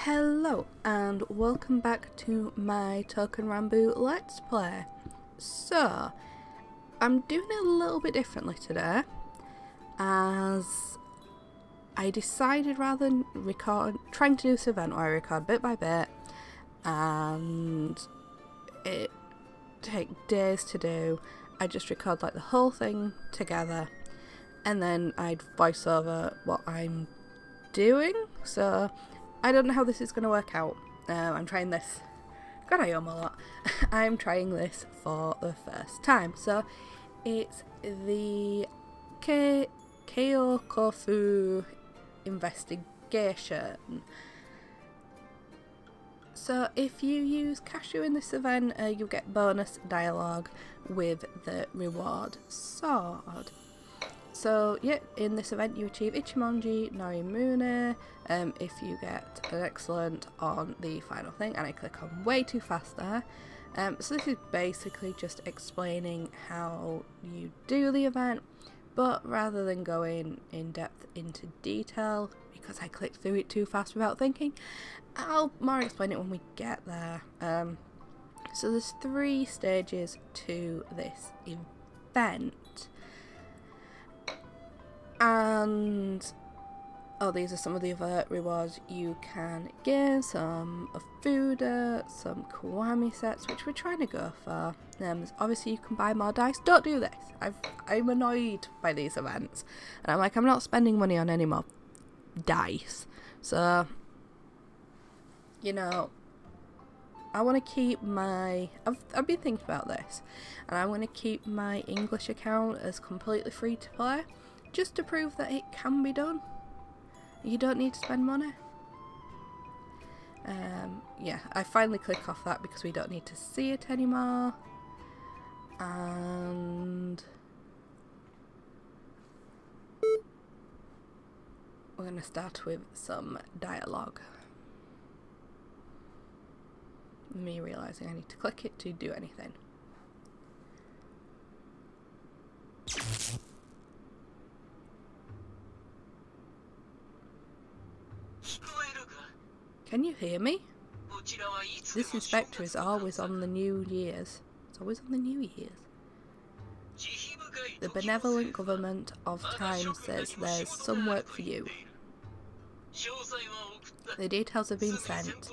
Hello and welcome back to my Touken Ranbu Let's Play. So, I'm doing it a little bit differently today, as I decided rather than trying to do this event where I record bit by bit and it take days to do, I just record like the whole thing together and then I'd voice over what I'm doing. So I don't know how this is going to work out. I'm trying this. God, I yum a lot. I'm trying this for the first time. So it's the Keiokofu investigation. So if you use Cashew in this event, you get bonus dialogue with the reward sword. So yeah, in this event you achieve Ichimonji Norimune if you get an excellent on the final thing, and I click on way too fast there. So this is basically just explaining how you do the event, but rather than going in depth into detail, because I clicked through it too fast without thinking, I'll more explain it when we get there. So there's 3 stages to this event. And these are some of the other rewards you can get. Some of food, some Kiwami sets, which we're trying to go for. Obviously you can buy more dice. Don't do this. I'm annoyed by these events, and I'm like, I'm not spending money on any more dice. So, you know, I want to keep my... I've been thinking about this, and I want to keep my English account as completely free to play, just to prove that it can be done. You don't need to spend money. Yeah, I finally click off that because we don't need to see it anymore. And we're going to start with some dialogue. Me realising I need to click it to do anything. Can you hear me? This inspector is always on the New Year's. It's always on the New Year's. The benevolent government of time says there's some work for you. The details have been sent.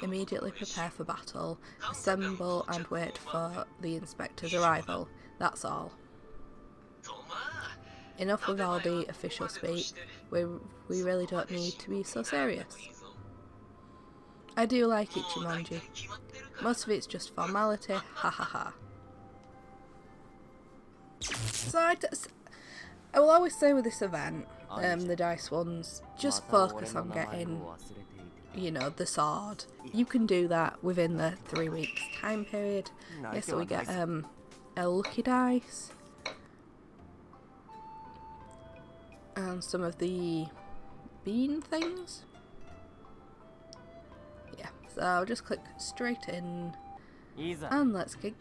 Immediately prepare for battle. Assemble and wait for the inspector's arrival. That's all. Enough with all the official speak. We really don't need to be so serious. I do like Ichimonji. Most of it's just formality, ha ha ha. So I will always say with this event, the dice ones, just focus on getting, you know, the sword. You can do that within the 3 weeks time period. Yeah, so we get a lucky dice. And some of the bean things. Yeah, so I'll just click straight in and let's get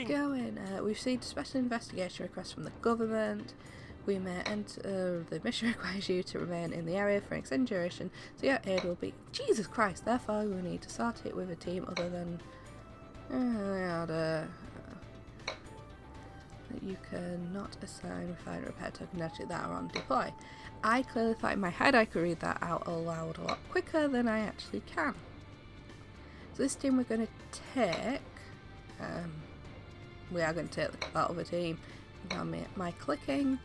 going. We've received a special investigation request from the government. We may enter. The mission requires you to remain in the area for an extended duration, so your aid will be... Jesus Christ, therefore we need to sort it with a team other than... that you cannot assign refine repair token that are on deploy. I clearly thought in my head I could read that out aloud a lot quicker than I actually can. So this team we're going to take, we are going to take that other team, ignore my clicking,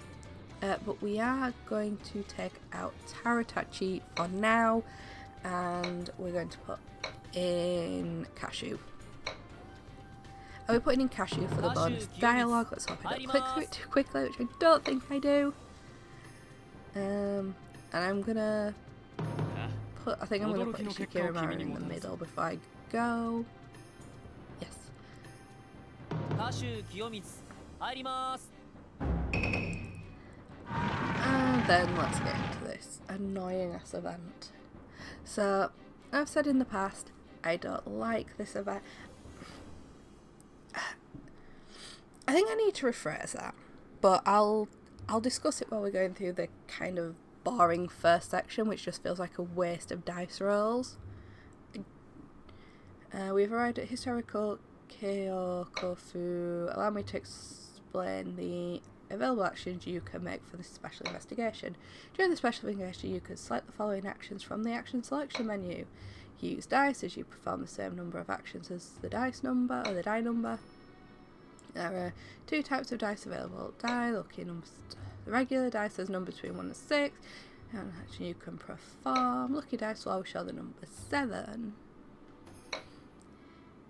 but we are going to take out Taratachi for now, and we're going to put in Cashew. Are we putting in Cashew for the bonus dialogue? Let's hope I don't click through it too quickly, which I don't think I do. And I'm gonna put, I think I'm gonna put Shikiramaru in the middle before I go. Yes. And then let's get into this annoying ass event. So, I've said in the past, I don't like this event. I think I need to rephrase that, but I'll discuss it while we're going through the kind of boring first section, which just feels like a waste of dice rolls. We've arrived at historical Kyokofu. Allow me to explain the available actions you can make for this special investigation. During the special investigation, you can select the following actions from the action selection menu. Use dice as you perform the same number of actions as the dice number or the die number. There are 2 types of dice available. Die, lucky numbers. The regular dice has numbers between 1 and 6. And action you can perform. Lucky dice will always show the number 7.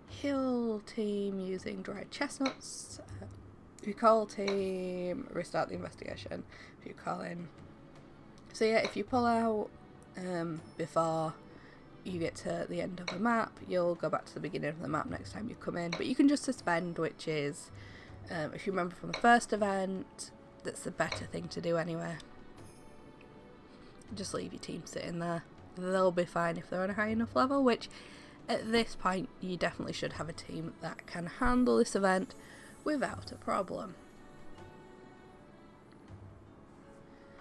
Heal team using dried chestnuts. Recall team, restart the investigation. If you call in. So yeah, if you pull out before you get to the end of the map, you'll go back to the beginning of the map next time you come in. But you can just suspend, which is, if you remember from the first event, that's the better thing to do anyway. Just leave your team sitting there. They'll be fine if they're on a high enough level, which at this point you definitely should have a team that can handle this event without a problem.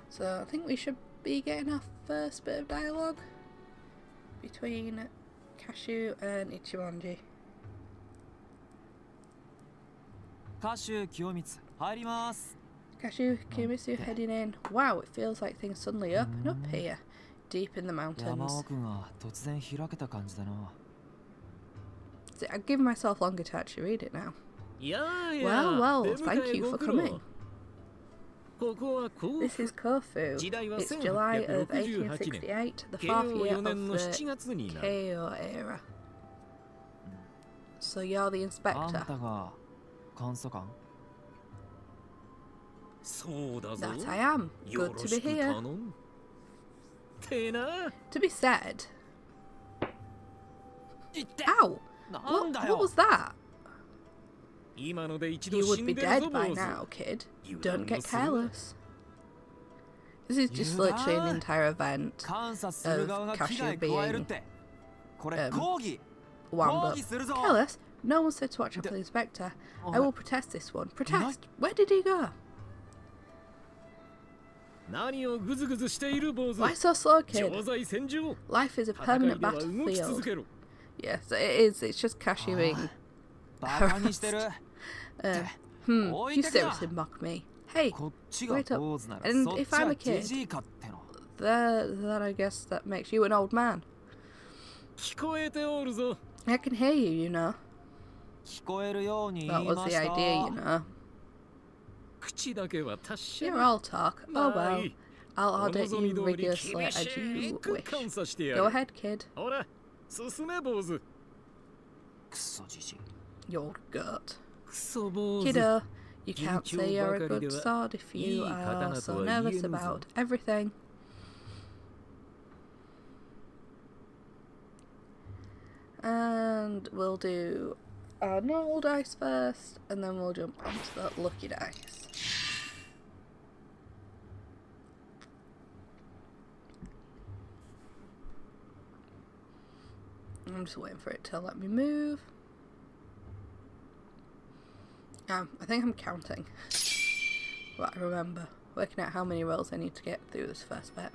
So I think we should be getting our first bit of dialogue between Cashew and Ichimonji. Cashew Kiyomitsu, 入ります. Cashew Kiyomitsu heading in. Wow, it feels like things suddenly open up here, deep in the mountains. See, I've given myself longer to actually read it now. Well, thank you for coming. This is Kofu. It's July of 1868, the 4th year of the Keio era. So you're the inspector. That I am. Good to be here. To be said. Ow! What was that? You would be dead by now, kid. Don't get careless. This is just literally an entire event of Cashew being wound up. Careless? No one said to watch out for the inspector. I will protest this one. Protest? Where did he go? Why so slow, kid? Life is a permanent battlefield. Yes, it is. It's just Cashew being harassed. You seriously mock me. Hey, wait up. And if I'm a kid, then I guess that makes you an old man. I can hear you, you know. That was the idea, you know. You're all talk. Oh well. I'll audit you rigorously as you wish. Go ahead, kid. Your gut. Kiddo, you can't say you're a good sword if you are so nervous about everything. And we'll do our normal dice first, and then we'll jump onto the lucky dice. I'm just waiting for it to let me move. I think I'm counting what I remember, working out how many rolls I need to get through this first bit.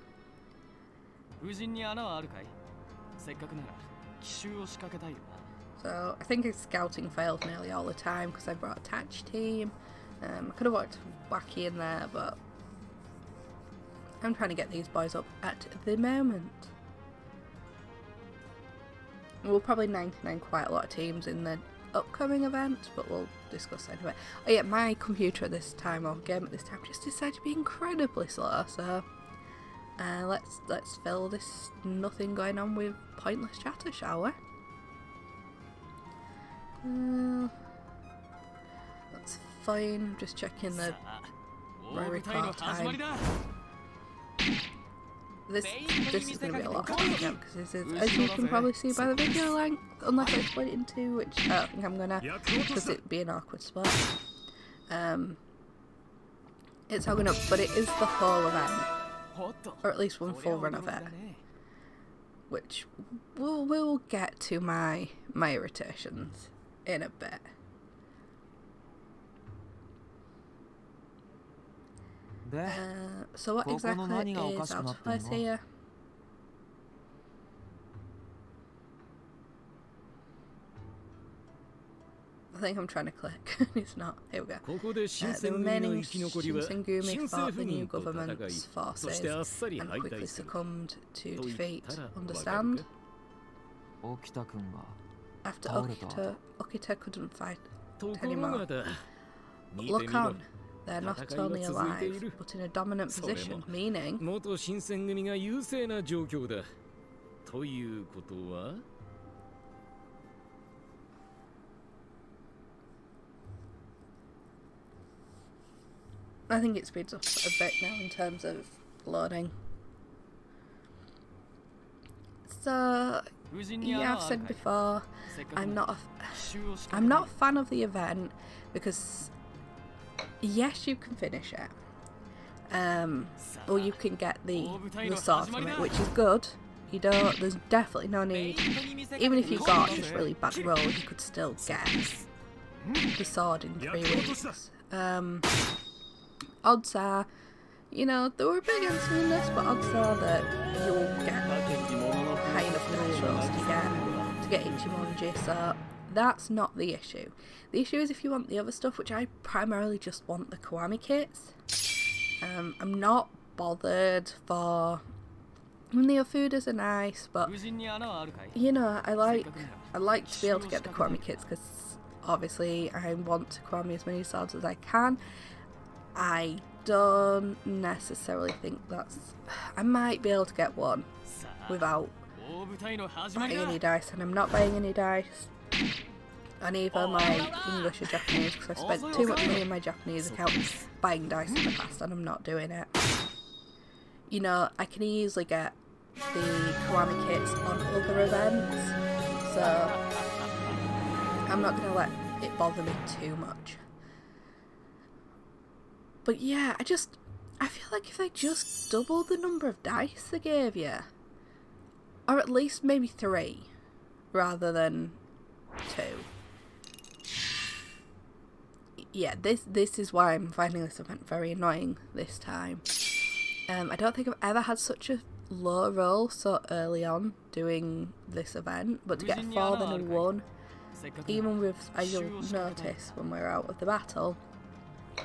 So I think scouting failed nearly all the time because I brought a attached team. I could have worked wacky in there, but I'm trying to get these boys up at the moment. We'll probably 99 quite a lot of teams in the upcoming event, but we'll discuss anyway. Oh yeah, my computer at this time, or game at this time, just decided to be incredibly slow, so let's fill this nothing going on with pointless chatter, shall we? That's fine, just checking the record time. This is going to be a lot of time again, because this is, as you can probably see by the video length, unless I split it in two, which I don't think I'm going to, because it'd be an awkward spot. It's all going up, but it is the whole event, or at least one full run of it, which we'll get to my irritations in a bit. So what exactly is out of place here? I think I'm trying to click. It's not. Here we go. The remaining Shinsengumi fought the new government's forces and quickly succumbed to defeat. Understand? After Okita couldn't fight anymore. But look on. They're not only alive, but in a dominant position, meaning... I think it speeds up a bit now in terms of loading. So, yeah, I've said before, I'm not a fan of the event because, yes, you can finish it, or you can get the sword from it, which is good. You don't. There's definitely no need. Even if you got just really bad rolls, you could still get the sword in 3 weeks. Odds are, you know, they were a bit against me in this, but odds are that you'll get high enough dice rolls to get Ichimonji, so that's not the issue. The issue is if you want the other stuff, which I primarily just want the Kiwami kits. I'm not bothered for... the Ofudas are nice, but, you know, I like to be able to get the Kiwami kits, because obviously I want to Kiwami as many swords as I can. I don't necessarily think that's... I might be able to get one without buying any dice, and I'm not buying any dice on either my English or Japanese, because I've spent too much money in my Japanese account buying dice in the past, and I'm not doing it. You know, I can easily get the Kiwami kits on other events, so I'm not going to let it bother me too much. But yeah, I feel like if they just double the number of dice they gave you, or at least maybe 3, rather than 2. Yeah, this is why I'm finding this event very annoying this time. I don't think I've ever had such a low roll so early on doing this event, but to get a 4 then a 1, even with, as you'll notice when we're out of the battle,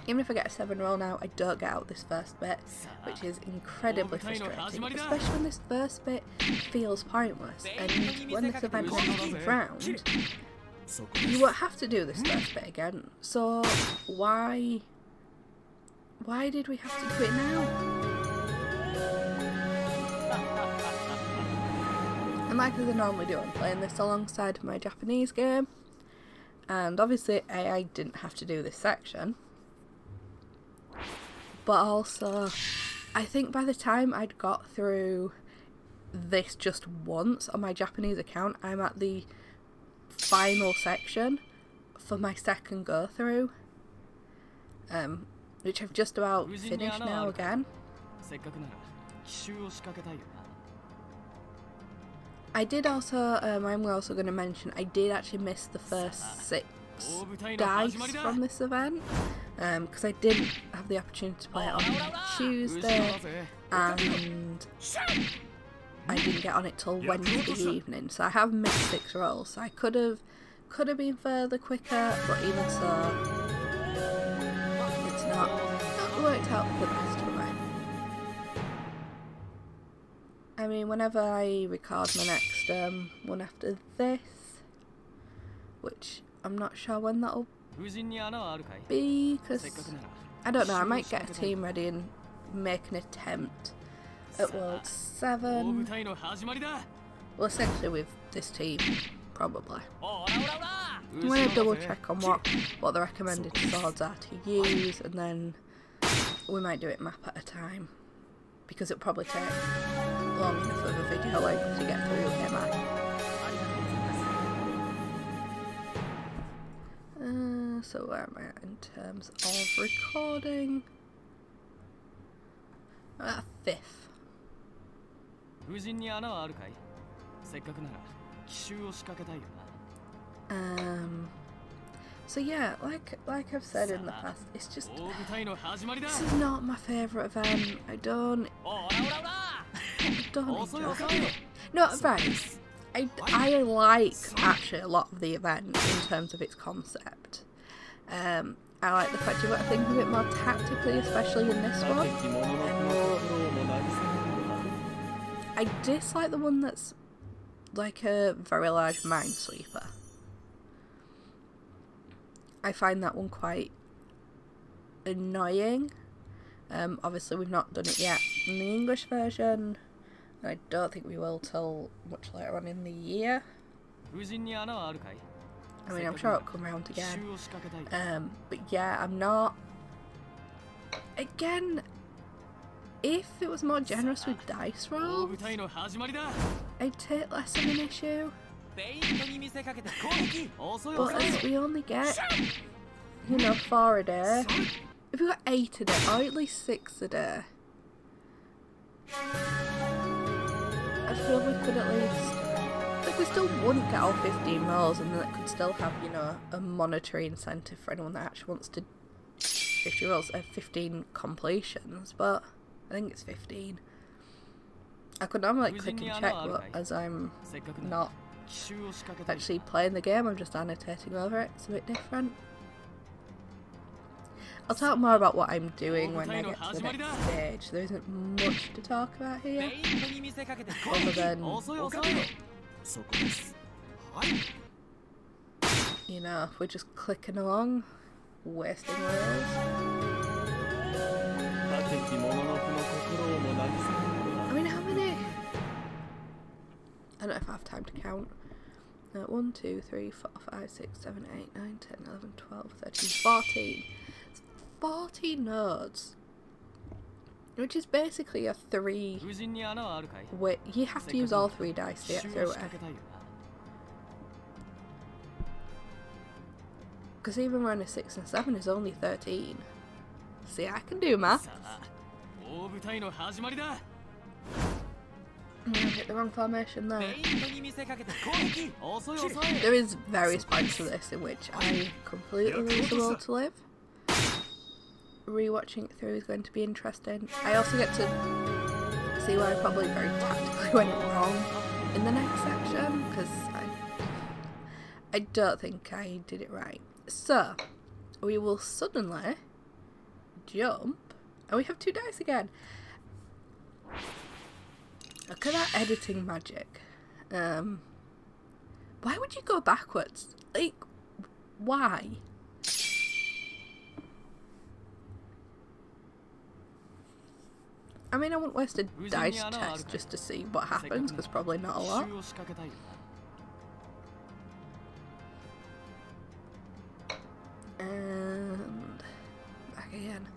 even if I get a 7 roll now, I don't get out this first bit, which is incredibly frustrating, especially when this first bit feels pointless, and when this event comes round, you won't have to do this first bit again, so why did we have to do it now? And like as I normally do, I'm playing this alongside my Japanese game, and obviously I didn't have to do this section. But also, I think by the time I'd got through this just once on my Japanese account, I'm at the final section for my second go through, which I've just about finished now again. I did also, I'm also going to mention, I did actually miss the first 6 dice from this event, because I didn't have the opportunity to play it on Tuesday, and I didn't get on it till Wednesday evening, so I have missed 6 rolls, so I could have been further quicker, but even so, it's not worked out the best for me. I mean, whenever I record my next one after this, which I'm not sure when that'll be, because I don't know, I might get a team ready and make an attempt at World 7. Well, essentially with this team, probably. I'm going to double check on what the recommended swords are to use, and then we might do it map at a time, because it'll probably take long enough of a video length to get through him. So where am I at in terms of recording? I'm at 5th. So yeah, like I've said in the past, it's just this is not my favourite event. I don't enjoy it. No, right. I like actually a lot of the event in terms of its concept. I like the fact you've got to think a bit more tactically, especially in this one. I dislike the one that's like a very large minesweeper. I find that one quite annoying. Obviously we've not done it yet in the English version. I don't think we will till much later on in the year. I mean, I'm sure it'll come round again. But yeah, I'm not... Again, if it was more generous with dice rolls, I'd take less of an issue. But as we only get, you know, 4 a day, if we got 8 a day, or at least 6 a day, I feel we could at least, like, we still wouldn't get all 15 rolls, and that could still have, you know, a monetary incentive for anyone that actually wants to 50 rolls, 15 completions, but I think it's 15. I could normally click and check, but as I'm not actually playing the game, I'm just annotating over it. It's a bit different. I'll talk more about what I'm doing when I get to the next stage. There isn't much to talk about here, other than, you know, if we're just clicking along, wasting rolls. I mean, how many? I don't know if I have time to count. 1, 2, 3, 4, 5, 6, 7, 8, 9, 10, 11, 12, 13, 14. It's 14 nodes. Which is basically a 3... Wait, you have to use all 3 dice to get through it. Because even round a 6 and 7 is only 13. See, I can do maths. I hit the wrong formation there. There is various points to this in which I completely lose the will to live. Rewatching it through is going to be interesting. I also get to see where I probably very tactically went wrong in the next section, because I don't think I did it right. So, we will suddenly jump, and we have 2 dice again. Look at that editing magic. Why would you go backwards? Like, why? I mean, I wouldn't waste a dice test just to see what happens, because probably not a lot. And back again.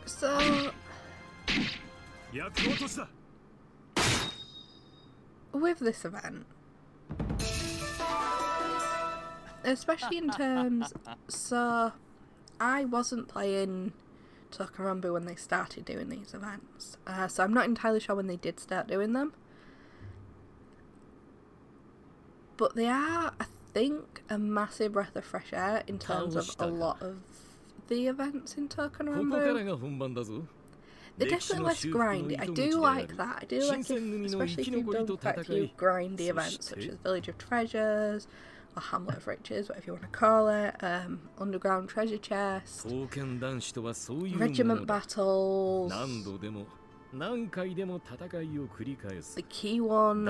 So, with this event, especially in terms, so I wasn't playing Touken Ranbu when they started doing these events, so I'm not entirely sure when they did start doing them, but they are, I think, a massive breath of fresh air in terms of a lot of the events in Touken Ranbu. They're definitely less grindy. I do like that. I do like, especially if you've done quite a few grindy events, such as Village of Treasures, or Hamlet of Riches, whatever you want to call it, Underground Treasure Chest, Regiment Battles, the Key One.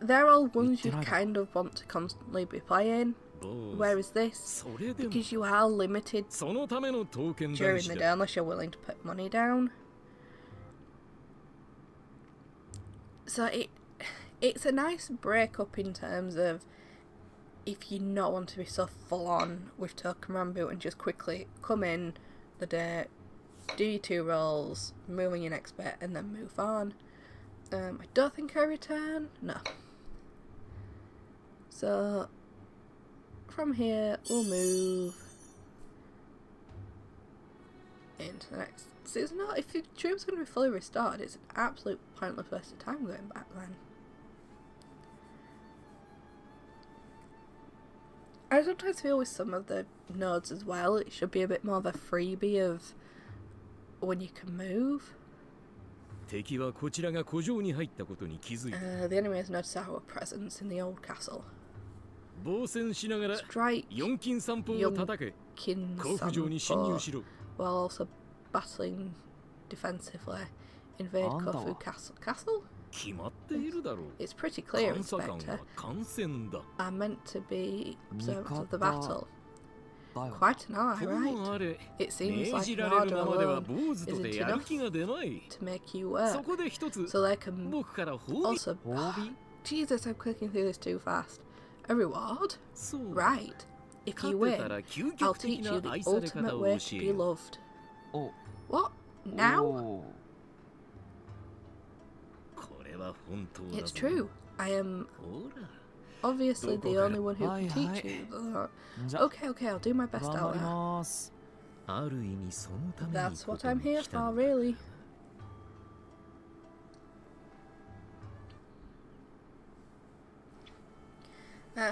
They're all ones you kind of want to constantly be playing. Whereas this, because you are limited during the day unless you're willing to put money down. So it's a nice break up in terms of if you not want to be so full on with Touken Ranbu and just quickly come in the day, do your 2 rolls, move on your next bit and then move on. I don't think I return, no. So from here we'll move into the next. So it's not, if your troops are going to be fully restored, it's an absolute pointless waste of time going back then. I sometimes feel with some of the nodes as well, it should be a bit more of a freebie of when you can move. The enemy has noticed our presence in the old castle. Strike Yonkin Sanpo while also battling defensively. Invade Kofu Castle? It's pretty clear, Inspector. Are meant to be observants of the battle. Quite an ally, right? It seems like an order alone isn't enough to make you work. So they can also... Jesus, I'm clicking through this too fast. A reward? Right. If you win, I'll teach you the ultimate way to be loved. What? Now? It's true. I am obviously the only one who can teach you. Okay, I'll do my best out there. That's what I'm here for, really.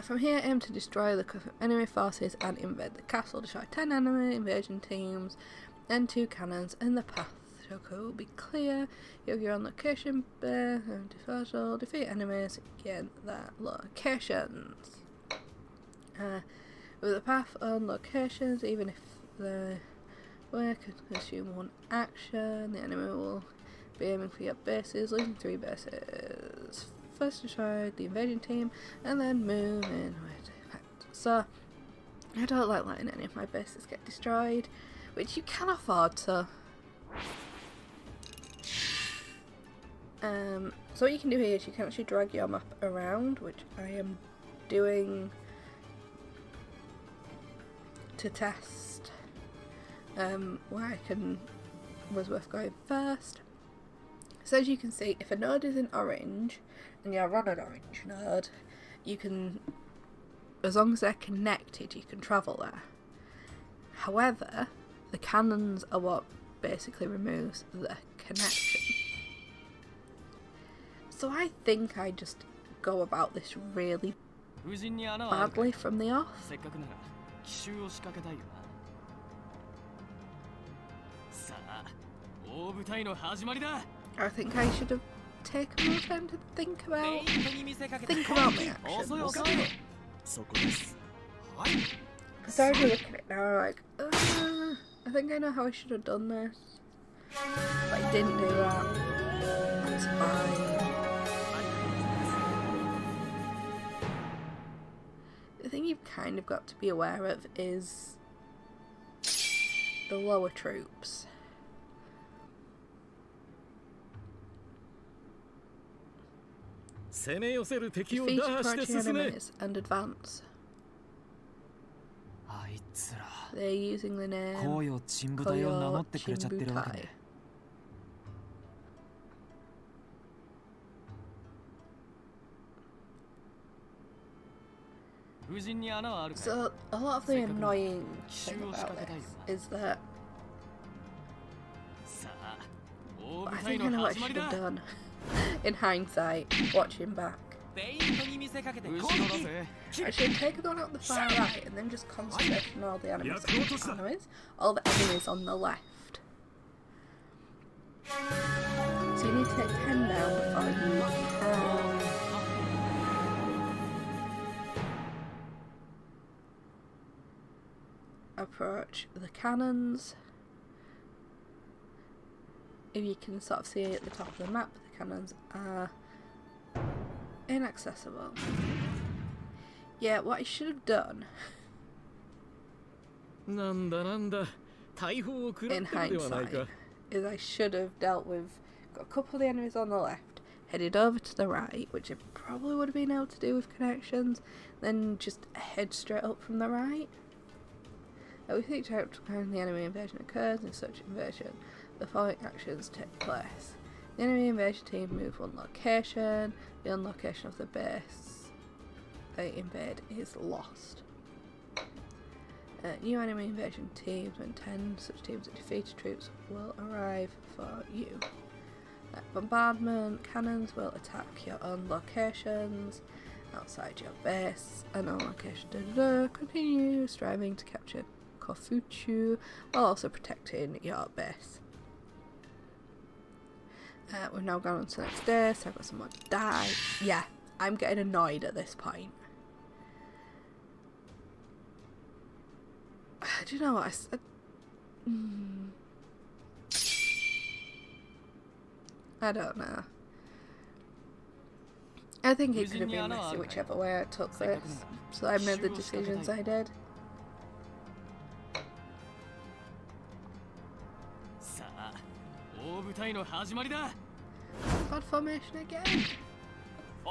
From here, aim to destroy the enemy forces and invade the castle. Destroy 10 enemy invasion teams and 2 cannons, and the path will be clear. You'll get on location base and disposal. Defeat enemies, gain their locations. With the path on locations, even if the work can consume 1 action, the enemy will be aiming for your bases, losing 3 bases. First destroy the invasion team and then move in with effect. So I don't like letting any of my bases get destroyed, which you can afford to. So what you can do here is you can actually drag your map around, which I am doing to test where was worth going first. So as you can see, if a node is in orange and you're on an orange node, you can, as long as they're connected, you can travel there. However, the cannons are what basically removes the connection. So I think I just go about this really badly from the off. I think I should have taken more time to think about my actions. Because I was looking at it now, I'm like, I think I know how I should have done this. But I didn't do that. That's fine. The thing you've kind of got to be aware of is the lower troops. Defeat approaching enemies and advance. They're using the name Koyo Chimbutai. So a lot of the annoying thing about this is that I think I know what I should have done in hindsight, watching back. I should have taken the one out the far right and then just concentrate on all the enemies all the enemies on the left. So you need to take 10 down before you can approach the cannons. If you can sort of see at the top of the map, the cannons are inaccessible. Yeah, what I should have done in hindsight is I should have dealt with, got a couple of the enemies on the left, headed over to the right, which I probably would have been able to do with connections, then just head straight up from the right. We think to when the enemy invasion occurs. In such invasion, the following actions take place. The enemy invasion team move 1 location. The unlocation of the base they invade is lost. New enemy invasion teams. When 10 such teams of defeated troops will arrive for you. Bombardment cannons will attack your own locations outside your base. An own location. Continue striving to capture Kofuchu while also protecting your base. We've now gone on to the next day, so I've got some more die. Yeah, I'm getting annoyed at this point. Do you know what I said? I don't know. I think it could have been messy whichever way I took this, so I made the decisions I did. Bad formation again. I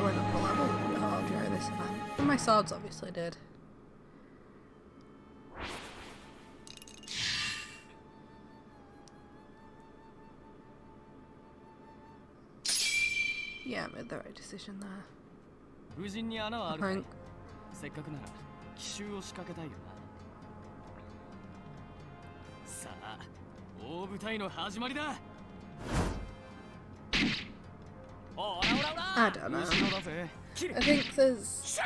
went up a level during this event. And my swords obviously did. Yeah, I made the right decision there. I think. I don't know. I think there's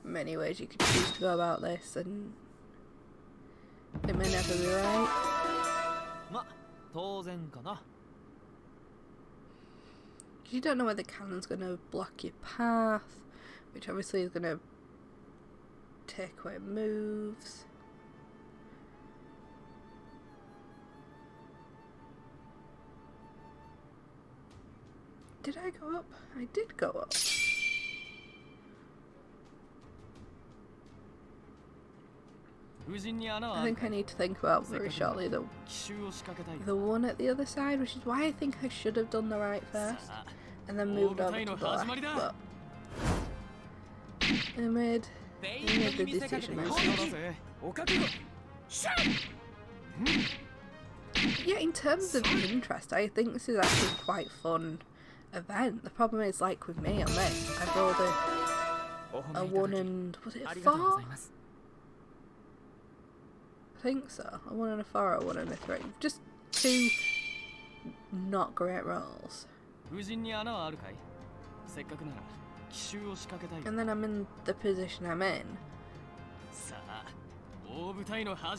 many ways you could choose to go about this, and it may never be right. You don't know where the cannon's going to block your path, which obviously is going to take away moves. Did I go up? I did go up. I think I need to think about very shortly the one at the other side, which is why I think I should have done the right first and then moved over to the left, but I made the decision. Yeah, in terms of interest, I think this is actually quite a fun event. The problem is, like with me on this, I rolled a 1 and, was it a 4? I think so. A 1 and a 4 or a 1 and a 3. Just 2 not great rolls. And then I'm in the position I'm in,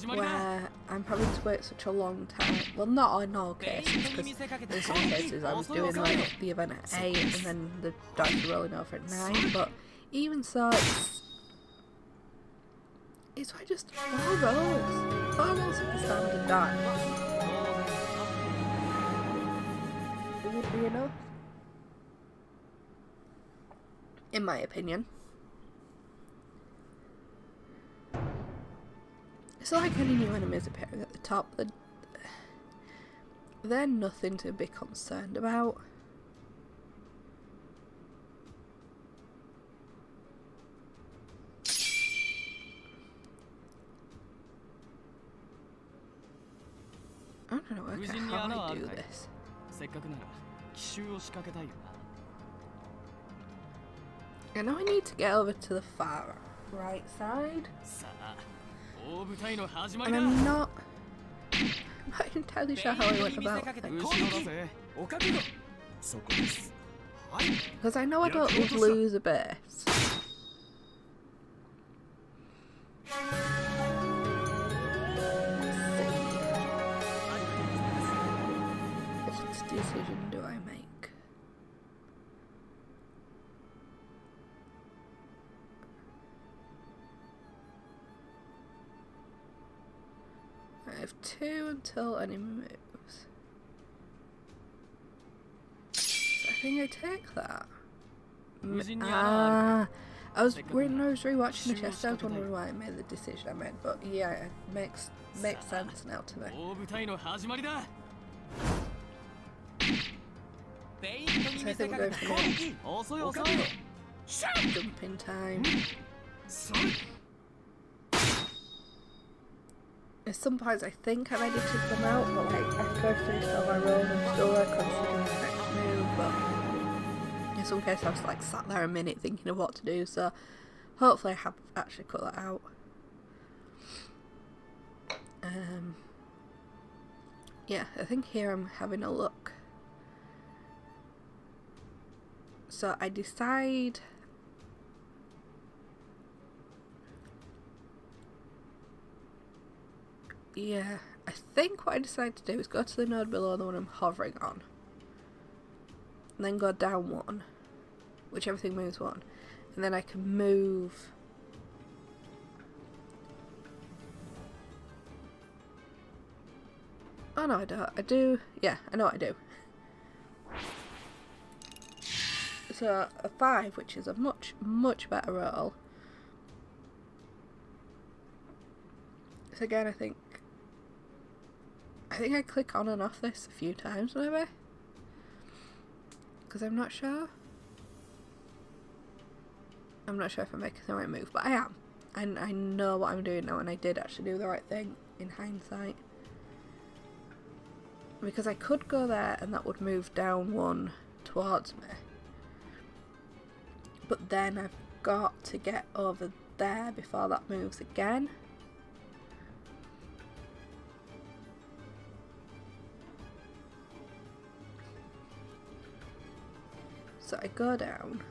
where I'm having to wait such a long time. Well, not in all cases, because in some cases I was doing like the event at 8 and then the dice were rolling over at 9, but even so, it's like just 4 rolls. 4 rolls of the standard dice would be enough, in my opinion. It's like any new enemies appearing at the top, they're nothing to be concerned about. I don't know how I do this. I know I need to get over to the far right side. And I'm not entirely sure how I went about it. Because I know I don't lose a base. What decision do I make? I have 2 until enemy moves. So I think I take that. I was when I was rewatching the chest, I was wondering why I made the decision I made, but yeah, it makes sense now to me. So I think we're going for jumping time. At some points I think I've edited them out, but like after I've finished all my rolls I'm still like considering the next move, but in some cases I've just like sat there a minute thinking of what to do, so hopefully I have actually cut that out. Yeah, I think here I'm having a look. So I decide yeah, I think what I decide to do is go to the node below the one I'm hovering on. And then go down one, which everything moves one. And then I can move oh no I don't. I do. Yeah, I know what I do. So a 5, which is a much better roll. So again I think I click on and off this a few times maybe. Because I'm not sure. I'm not sure if I'm making the right move, but I am. And I know what I'm doing now, and I did actually do the right thing in hindsight. Because I could go there and that would move down one towards me. But then I've got to get over there before that moves again. So I go down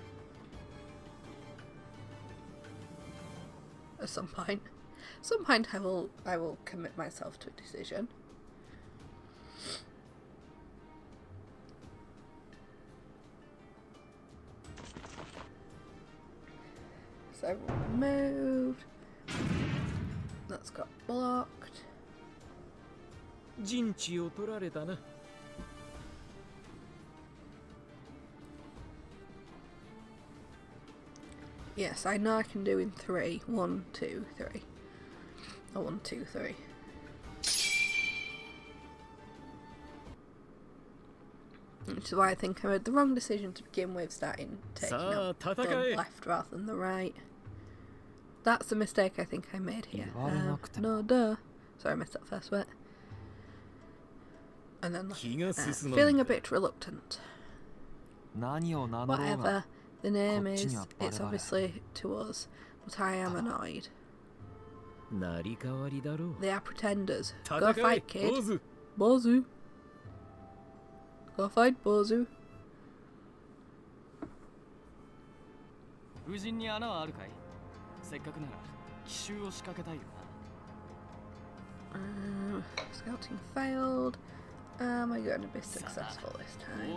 at some point. At some point I will commit myself to a decision. So I've moved. That's got blocked. Yes, I know I can do in 3. 1, 2, 3. Or 1, 2, 3. Which is why I think I made the wrong decision to begin with, starting taking out the left rather than the right. That's the mistake I think I made here. No, duh. Sorry, I missed that first bit. And then feeling a bit reluctant. Whatever the name is, it's obviously to us, but I am annoyed. They are pretenders. Go fight, kid. Bozu. Go fight, Bozu. Scouting failed. Am I going to be successful this time?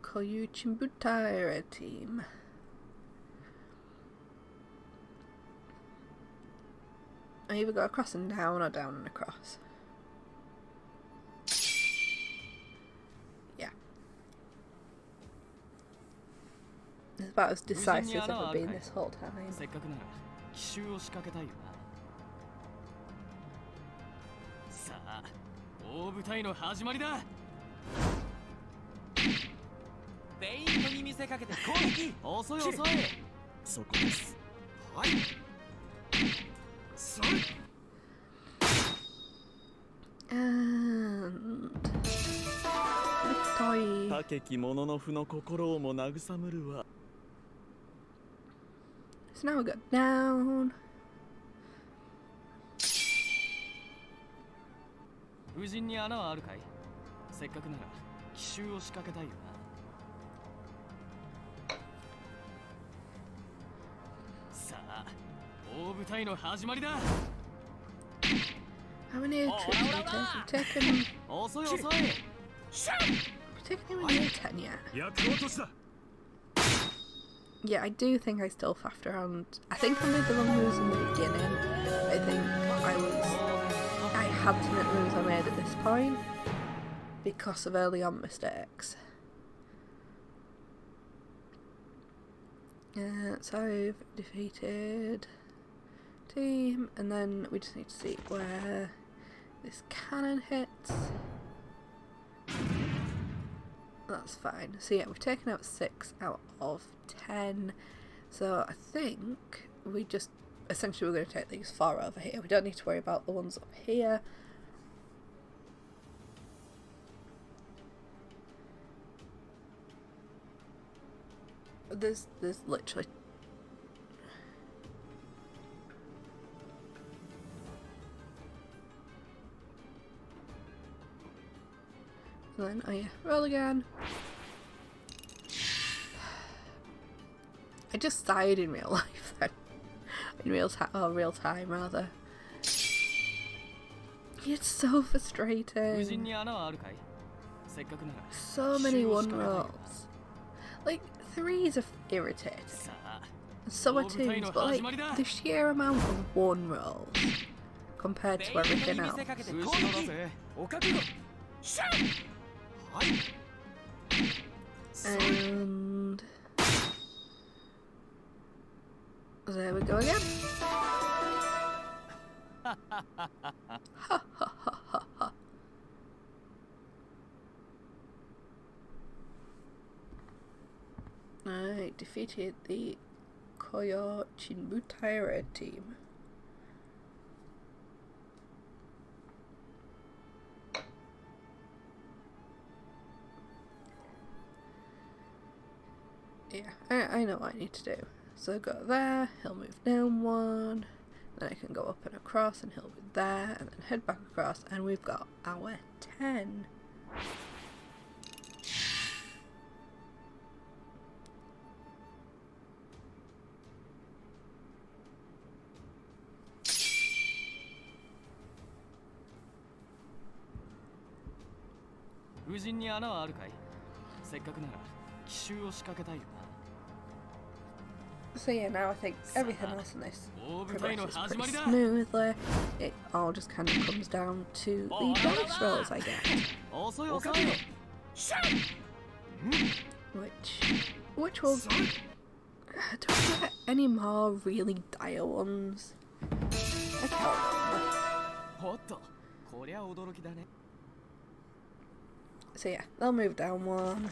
Koyu Chimbutaira team. I either go across and down or down and across. Yeah. It's about as decisive as I've been this whole time. And so now we go down. How many trips have we taken? Have we taken anywhere near 10 yet? Yeah, I do think I still faffed around. I think I made the wrong moves in the beginning. I think I had to make the moves I made at this point because of early on mistakes. So I've defeated team, and then we just need to see where this cannon hits. That's fine. So yeah, we've taken out 6 out of 10. So I think we just essentially we're going to take these 4 over here. We don't need to worry about the ones up here. There's literally and then oh yeah, roll again. I just sighed in real life then. In real time rather. It's so frustrating. So many 1 rolls. Like 3s are irritating. And so are 2s, but like the sheer amount of 1 rolls compared to everything else. And there we go again. Ha ha ha ha ha. I defeated the Koyo Chinbutai Red team. Yeah, I know what I need to do. So go there, he'll move down 1, then I can go up and across and he'll be there, and then head back across, and we've got our 10. So yeah, now I think everything else in this progresses pretty smoothly. It all just kind of comes down to the dice rolls I get. Which will... do I get any more really dire ones? I can't remember. So yeah, they'll move down 1.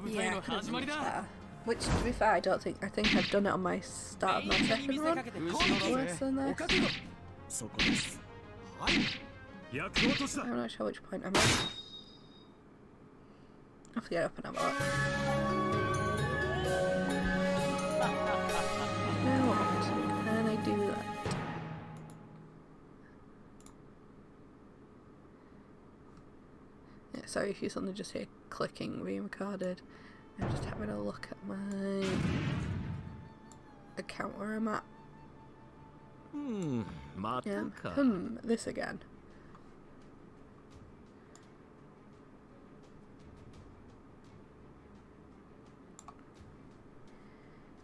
Yeah, which, to be fair, I think I've done it on my start of my second run. Worse than this. I'm not sure which point I'm at. I'll have to get up and have a look. Now what can I do that? Yeah, sorry if you suddenly just hear clicking being recorded. I'm just having a look at my account where I'm at. This again.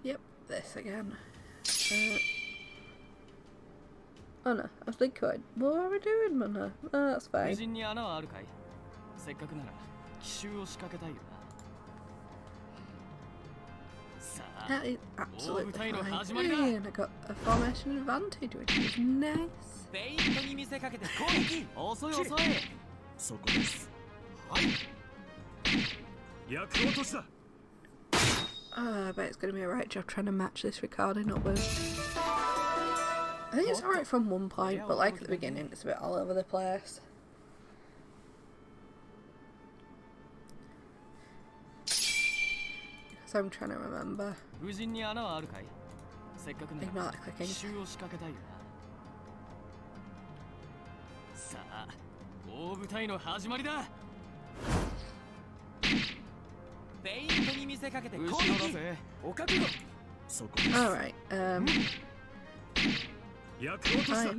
Yep, this again. Oh no, I was thinking, what are we doing, man? Oh, that's fine. That is absolutely fine. And I got a formation advantage, which is nice. Oh, I bet it's going to be a right job trying to match this recording up with. I think it's alright from one point, but like at the beginning, it's a bit all over the place. So I'm trying to remember. Ignore that clicking. Alright, I'm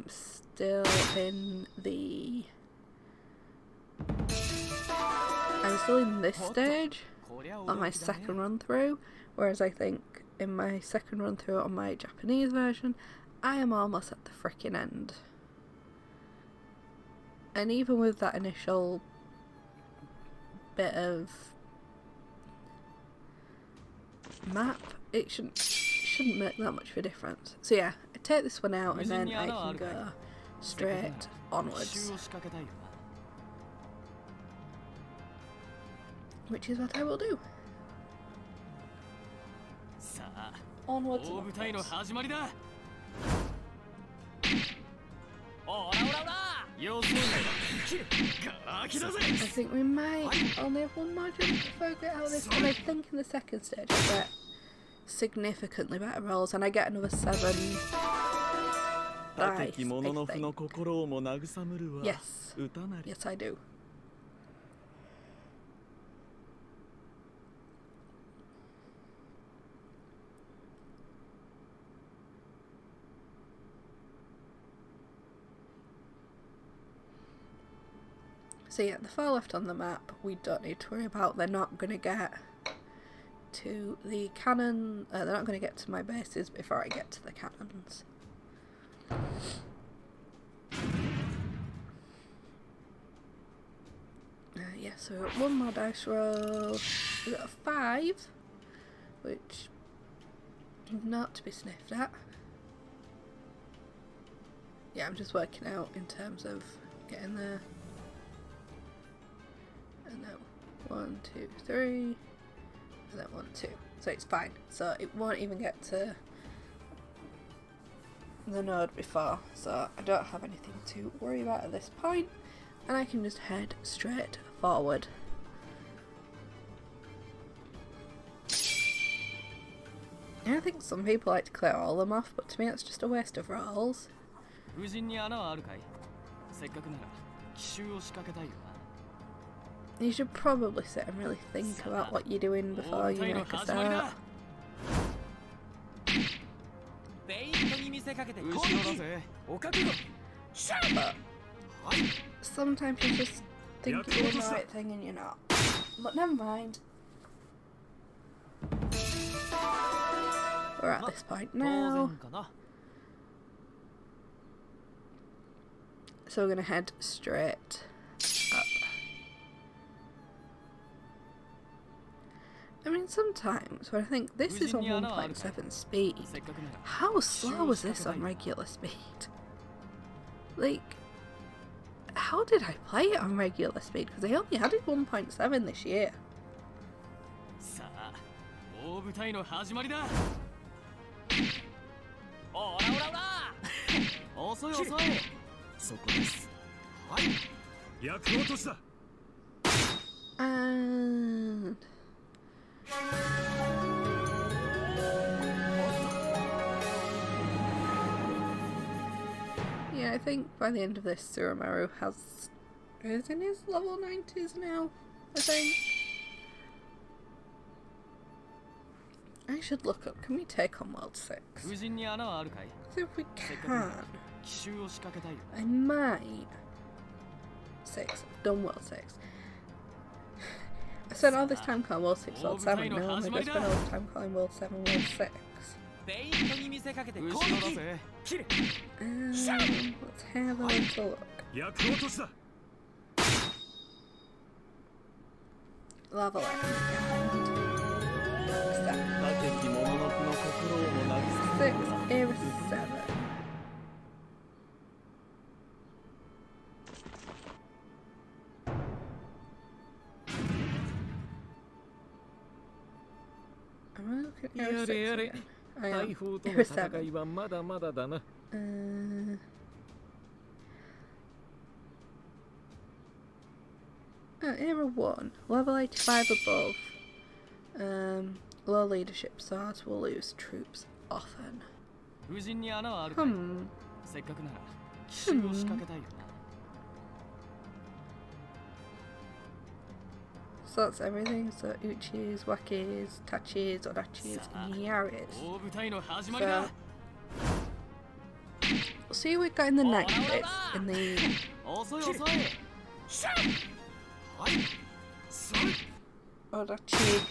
still in the... I'm still in this stage on my second run through, whereas I think in my second run through on my Japanese version, I am almost at the frickin' end. And even with that initial bit of map, it shouldn't make that much of a difference. So yeah, I take this one out and then I can go straight onwards, which is what I will do. Onwards and upwards. I think we might only have one more jump before I get out of this, and I think in the second stage I get significantly better rolls and I get another 7 dice, I think. Yes I do. So yeah, the far left on the map we don't need to worry about. They're not going to get to the cannon, they're not going to get to my bases before I get to the cannons. Yeah, so we've got one more dice roll. We've got a 5, which is not to be sniffed at. Yeah, I'm just working out in terms of getting there. And then 1, 2, 3, and then 1, 2. So it's fine. So it won't even get to the node before. So I don't have anything to worry about at this point, and I can just head straight forward. I think some people like to clear all of them off, but to me it's just a waste of rolls. You should probably sit and really think about what you're doing before you make a start. But sometimes you just think you're doing the right thing and you're not. But never mind. We're at this point now. So we're going to head straight up. I mean, sometimes when I think this is on 1.7 speed, how slow was this on regular speed? Like, how did I play it on regular speed? Because I only added 1.7 this year. And yeah, I think by the end of this, Tsurumaru is in his level 90s now, I think. I should look up, can we take on World 6? Because if we can, I might. 6, I've done World 6. I spent all this time calling World 6 World 7, now I'm going to spend all this time calling World 7 World 6. Let's have a little look. Level 8. 6, Era 7. Am I looking at Era 6 again? I am. Era 7. Era 1. Level 85 above. Low leadership swords will lose troops often. So that's everything. So Uchis, Wakis, Tachis, Odachis, and Yaris. So we'll see what we got in the next bits. In the Odachi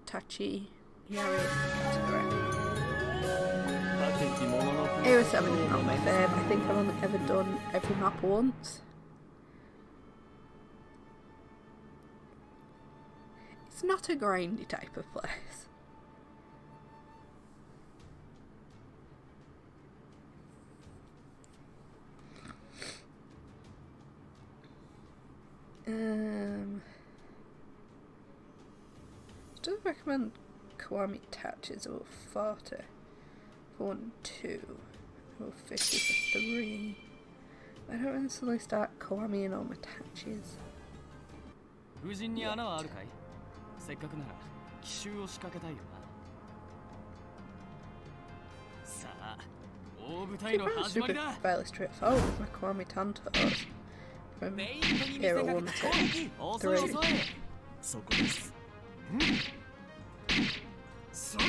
Tachi Yari category. Era 7 is not my favourite. I think I've only ever done every map once. It's not a grindy type of place. Does recommend Kiwami touches over 40 for 1, 2, or 50 for 3. I don't instantly start Kiwami and all my touches. 風神に穴はあるかい？せっかくなら奇襲を仕掛けたいよな。さあ、大舞台の始まりだ。 Fairly straightforward with my Kiwami Tantos from Era 1 to 3. そこです。それ。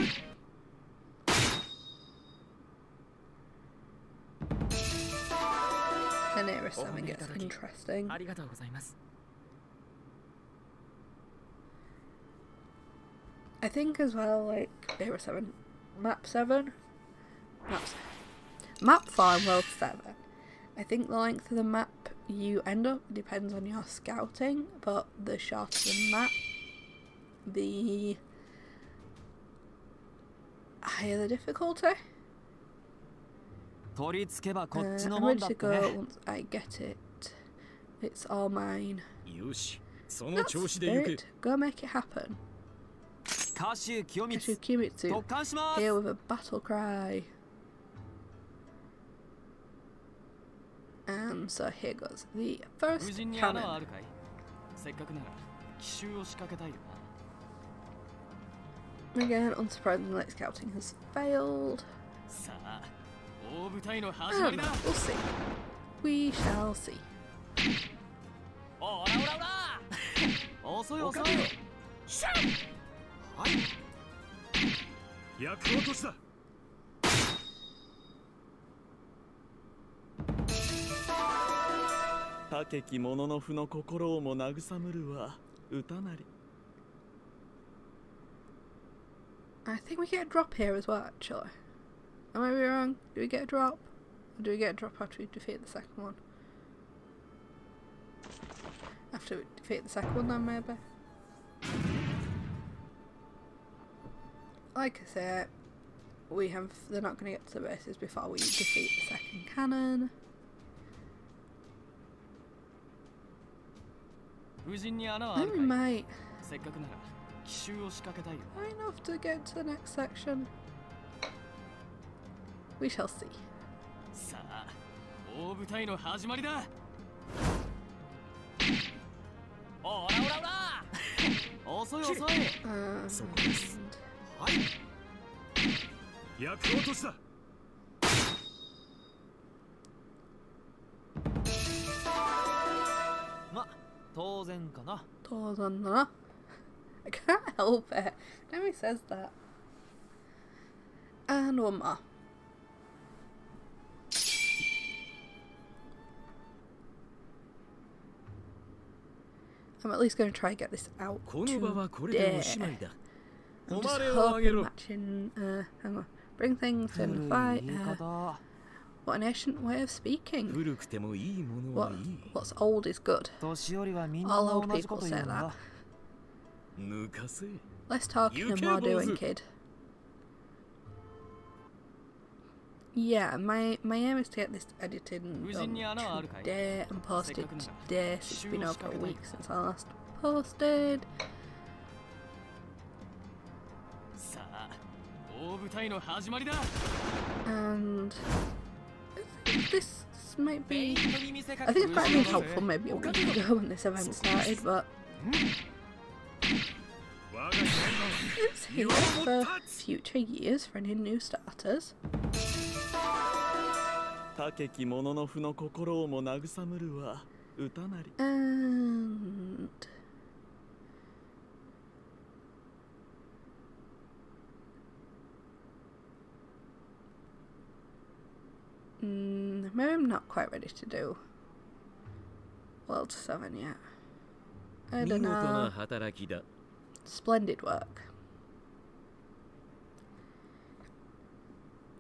Then Era 7 gets interesting. ありがとうございます。 I think as well, like Era 7, Map 7, Map 4 and World 7. I think the length of the map you end up depends on your scouting, but the shorter the map, the higher the difficulty. I'm ready to go once I get it. It's all mine. That's spirit. Go make it happen. Kashu Kimitsu, here with a battle cry. And so here goes the first cannon. Again, unsurprisingly, scouting has failed. We'll see. We shall see. I think we get a drop here as well, actually. Am I wrong? Do we get a drop? Or do we get a drop after we defeat the second one? After we defeat the second one then, maybe? Like I say, they're not going to get to the bases before we defeat the second cannon. I think we might. High enough to get to the next section. We shall see. I can't help it. Nobody says that. And one more. I'm at least going to try and get this out today. I'm just hoping matching. Hang on. Bring things in the fight. What an ancient way of speaking. What's old is good. All old people say that. Less talking and more doing, kid. Yeah, my aim is to get this edited done today and posted today. So it's been over a week since I last posted. And I think this might be. I think it's quite helpful maybe a week ago when this event started, but it's here for future years for any new starters. And maybe I'm not quite ready to do World 7 yet. I don't know. Splendid work.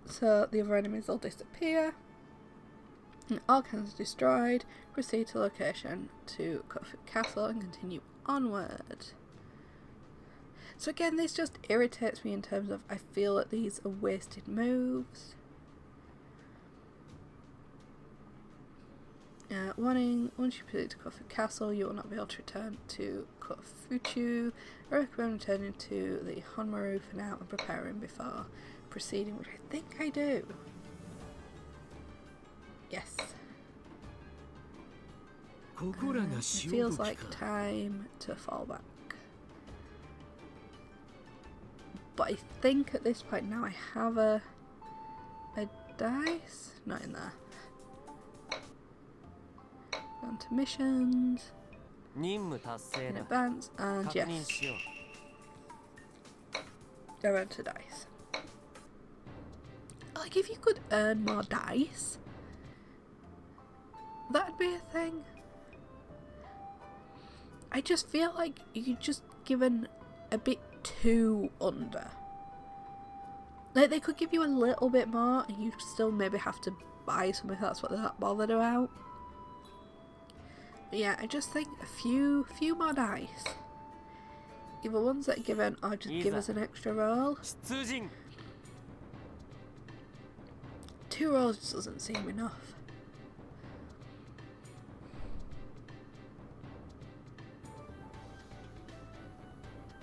So the other enemies will disappear. And all cannons destroyed. Proceed to location to Kofu Castle and continue onward. So again, this just irritates me in terms of I feel that these are wasted moves. Warning, once you proceed to Kofu Castle, you will not be able to return to Kofuchu. I recommend returning to the Honmaru for now and preparing before proceeding, which I think I do. Yes. It feels like time to fall back. But I think at this point now I have a dice? Not in there. On to missions. In advance, and yes. Go on to dice. Like if you could earn more dice, that'd be a thing. I just feel like you're just given a bit too under. Like they could give you a little bit more and you still maybe have to buy something if that's what they're not bothered about. But yeah, I just think a few more dice. Either ones that are given or just give us an extra roll. 2 rolls just doesn't seem enough.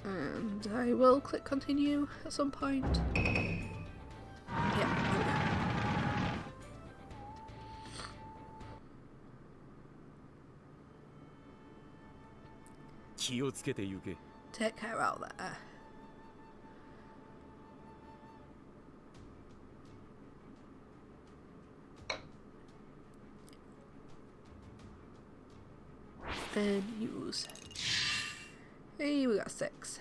And I will click continue at some point. Yeah, take care out there. And use. Hey, we got 6.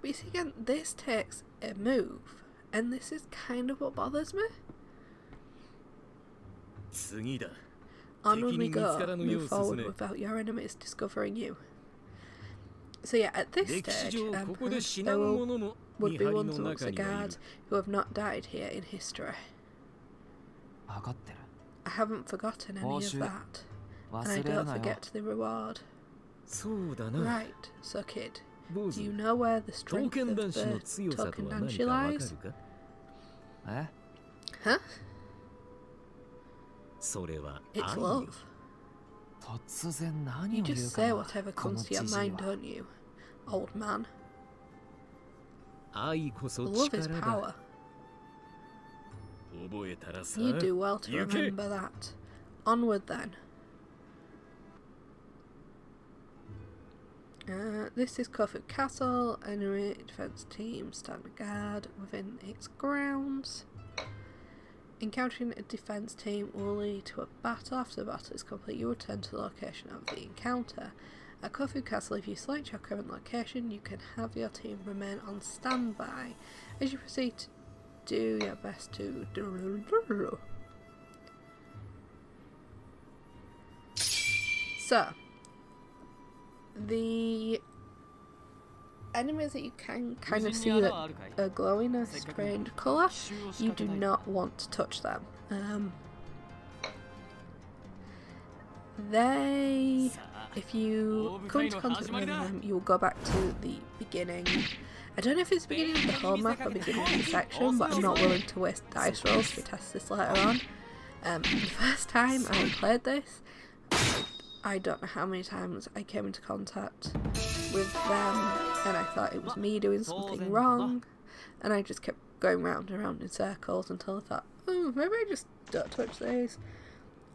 But you see again, this takes a move, and this is kind of what bothers me. Onward we go, move forward without your enemies discovering you. So yeah, at this stage, there would be ones amongst the guards who have not died here in history. I haven't forgotten any of that, and I don't forget the reward. Right, so kid, do you know where the strength of the Touken Ranbu lies? Huh? It's love. You just say whatever comes to your mind, don't you, old man? Love is power. You do well to remember that. Onward then. This is Kofu Castle. Enemy defense team stand guard within its grounds. Encountering a defense team will lead to a battle. After the battle is complete, you return to the location of the encounter. At Kofu Castle, if you select your current location, you can have your team remain on standby. As you proceed to do your best to So the enemies that you can kind of see that are glowing a strange colour, you do not want to touch them. If you come into contact with them, you will go back to the beginning. I don't know if it's the beginning of the home map or beginning of the section, but I'm not willing to waste dice rolls to test this later on. The first time I played this, I don't know how many times I came into contact with them and I thought it was me doing something wrong, and I just kept going round and round in circles until I thought, oh, maybe I just don't touch these.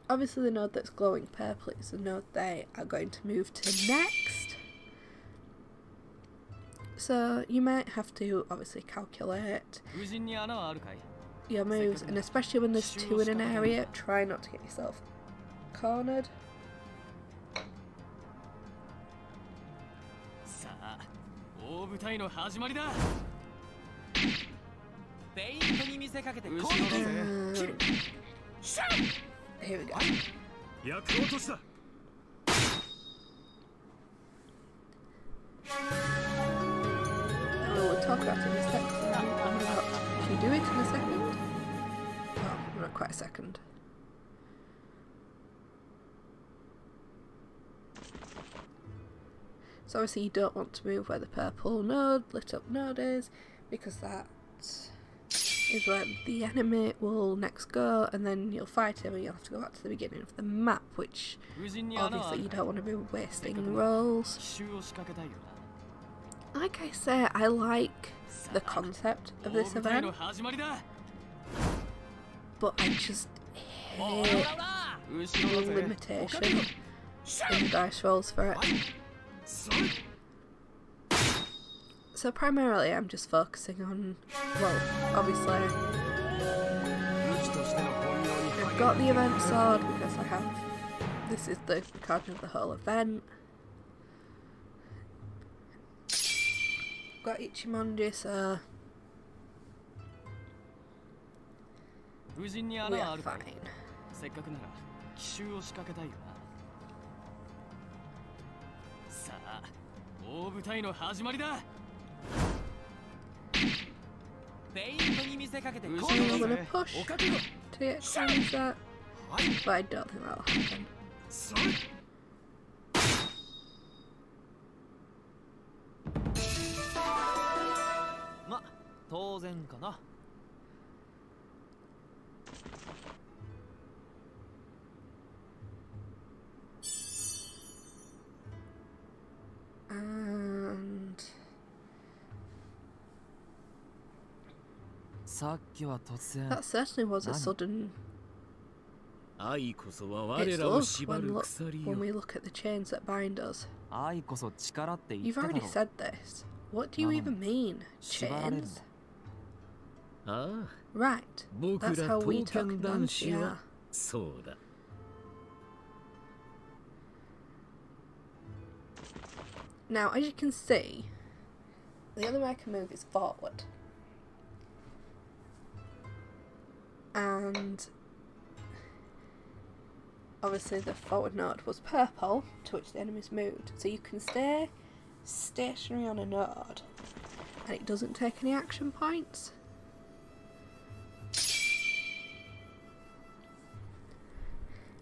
Obviously the node that's glowing purple is the node they are going to move to next. So you might have to obviously calculate your moves, and especially when there's 2 in an area, try not to get yourself cornered. Here we go. We'll talk about it in a second. Can you do it in a second? Oh, not quite a second. So obviously you don't want to move where the purple node, lit up node is, because that is where the enemy will next go, and then you'll fight him and you'll have to go back to the beginning of the map, which obviously you don't want to be wasting rolls. Like I say, I like the concept of this event, but I just hate the limitation in the dice rolls for it. So primarily I'm just focusing on, well, obviously I've got the event sword because I have, this is the card of the whole event. I've got Ichimonji, so we are fine. I'm gonna push to get close that, but I don't think that'll happen. ま、当然かな。And さっきは突然。 that certainly was a sudden. 愛こそは It's 我らを love 縛る鎖 when よ。 we look at the chains that bind us. 愛こそ力って言っ You've ただろ already said this. What do you even mean? 縛られるの。 Chains? ああ、 Right. 僕 That's ら how we 刀剣 Touken 男 Ranbu 子は are. そうだ。 Now, as you can see, the only way I can move is forward. And obviously the forward node was purple, to which the enemies moved. So you can stay stationary on a node and it doesn't take any action points.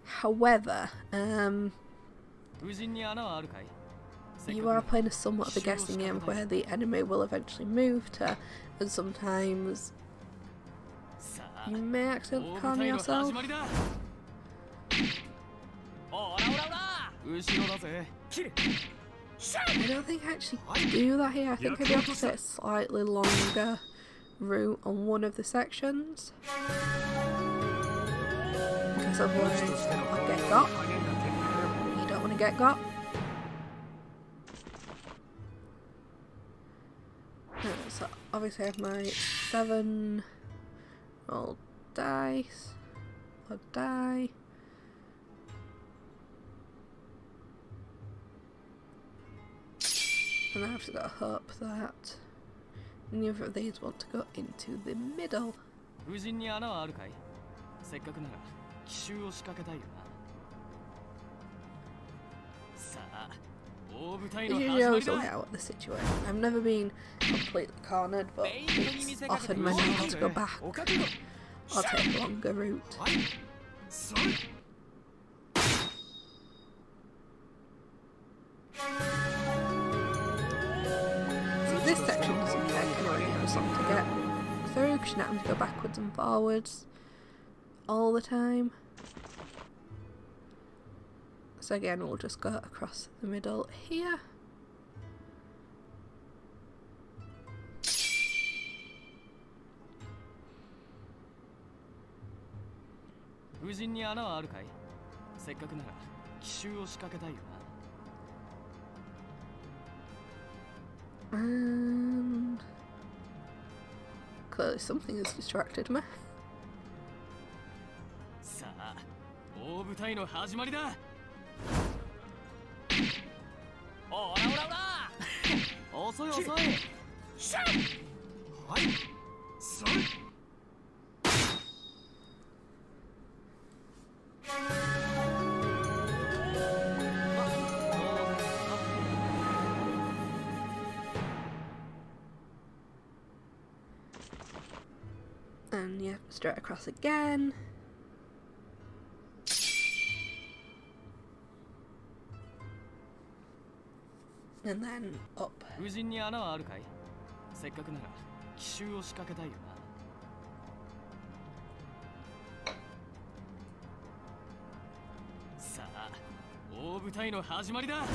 However, you are playing a somewhat of a guessing game of where the enemy will eventually move to, and sometimes you may accidentally corner yourself. I don't think I actually do that here. I think I do have to take a slightly longer route on one of the sections, because otherwise I'll get got. You don't want to get got. So obviously I have my 7 roll dice, or die. And I've just got to hope that neither of these want to go into the middle. There's usually always a way out of the situation. I've never been completely cornered, but it's often when I have to go back or take a longer route. This section doesn't take anywhere near as long to get through because you're not having to go backwards and forwards all the time. So again, we'll just go across the middle here. And clearly something has distracted me. So then yeah, straight across again. And then up. 無人に穴はあるかい？せっかくなら奇襲を仕掛けたいよな。さあ、大舞台の始まりだ。フ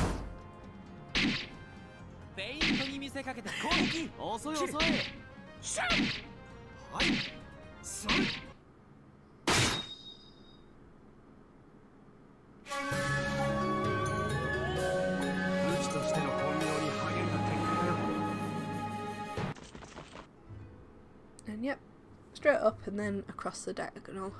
ェイントに見せかけて攻撃。遅い遅い。シャン。はい。それ。武器としての本領に励んだ結果だよ。 And yep, straight up and then across the diagonal.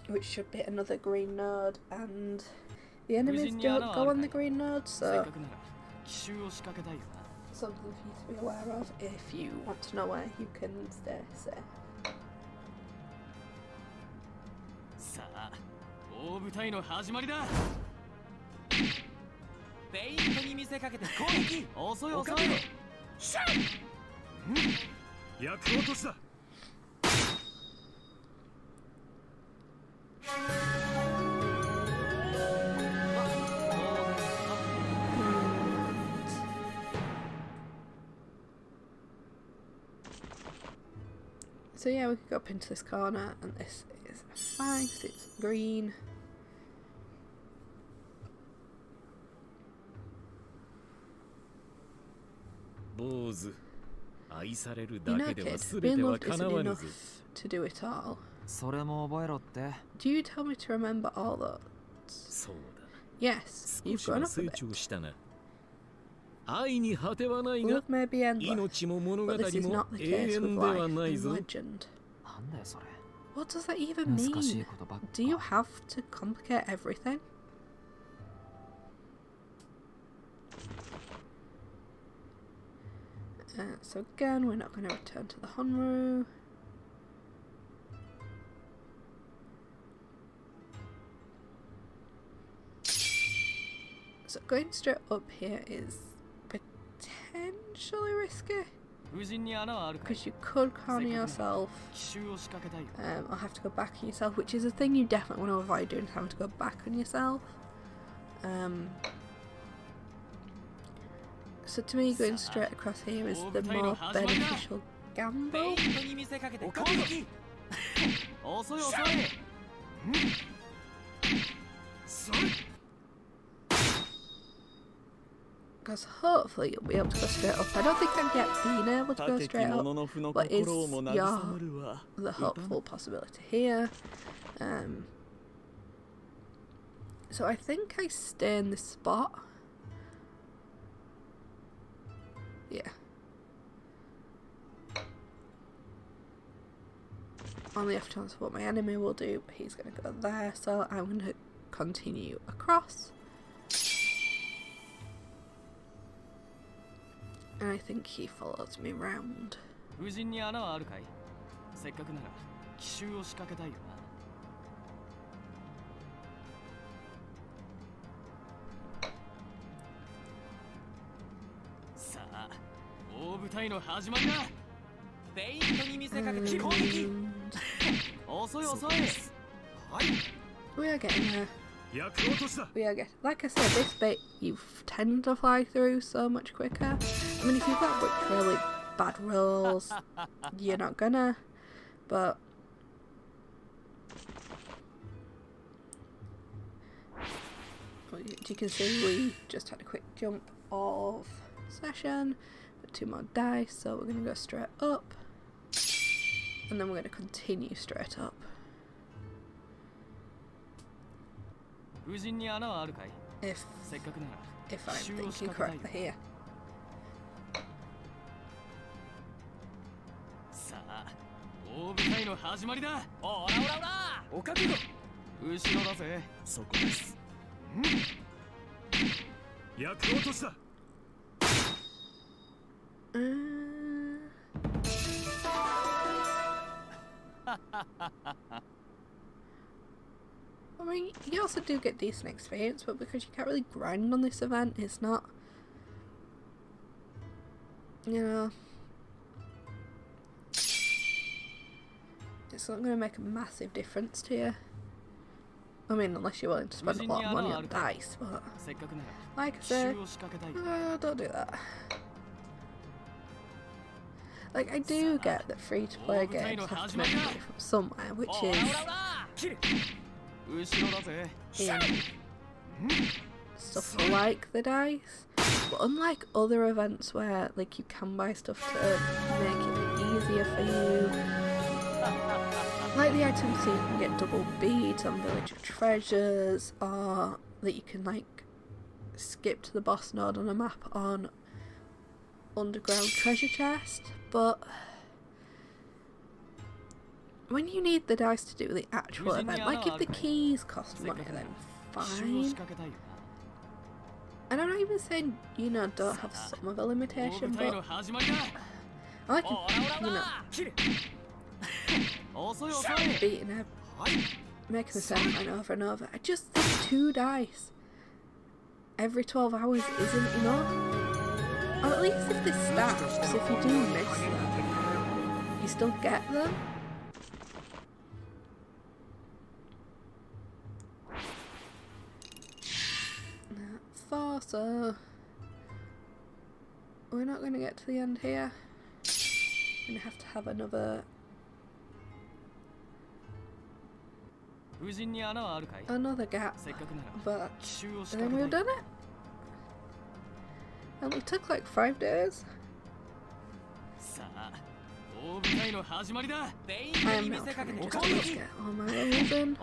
Which should be another green node, and the enemies don't go on the green node, so something for you to be aware of if you want to know where you can stay safe. さあ、大舞台の始まりだ。フェイントに見せかけて攻撃。遅い遅い。シャン。役落としだ。So yeah, we could go up into this corner, and this is fine because it's green. You know, kid, being loved isn't enough to do it all. それも覚えろって。 Do you tell me to remember all those? Yes, you've grown up a bit. Love may be endless, but this is not the case with life and legend. なんだよそれ。 What does that even mean? Do you have to complicate everything? So again, we're not going to return to the Honru. So going straight up here is potentially risky, because you could corner yourself. I'll have to go back on yourself, which is a thing you definitely want to avoid doing, having to go back on yourself. So to me, going straight across here is the more beneficial gamble. Because hopefully you'll be able to go straight up. I don't think I'm yet being able to go straight up, but is the hopeful possibility here. So I think I stay in this spot. Yeah. Only have to answer what my enemy will do, but he's going to go there, so I'm going to continue across. And I think he follows me round. We are getting there. We are getting, like I said, this bit you tend to fly through so much quicker. I mean, if you've got really bad rolls, you're not gonna, but you can see we just had a quick jump of session, 2 more dice, so we're going to go straight up, and then we're going to continue straight up. If I'm thinking correctly here. I mean, you also do get decent experience, but because you can't really grind on this event, it's not, you know, it's not going to make a massive difference to you. I mean, unless you're willing to spend a lot of money on dice, but like I say, don't do that. Like, I do get that free-to-play games have to make money from somewhere, which is in stuff like the dice. But unlike other events where, like, you can buy stuff to make it easier for you, like the items so you can get double beads on villager treasures, or that you can, like, skip to the boss node on a map on underground treasure chest. But when you need the dice to do the actual event, like if the keys cost money, then fine. And I'm not even saying, you know, don't have some of a limitation, but I like, you know, beating her, making the same line over and over. I just think 2 dice every 12 hours isn't enough. Or at least if they stack, so if you do miss them, you still get them. So we're not going to get to the end here. We're going to have another gap, but then we've done it. And it took like 5 days. I am now trying to just get all my rolls in.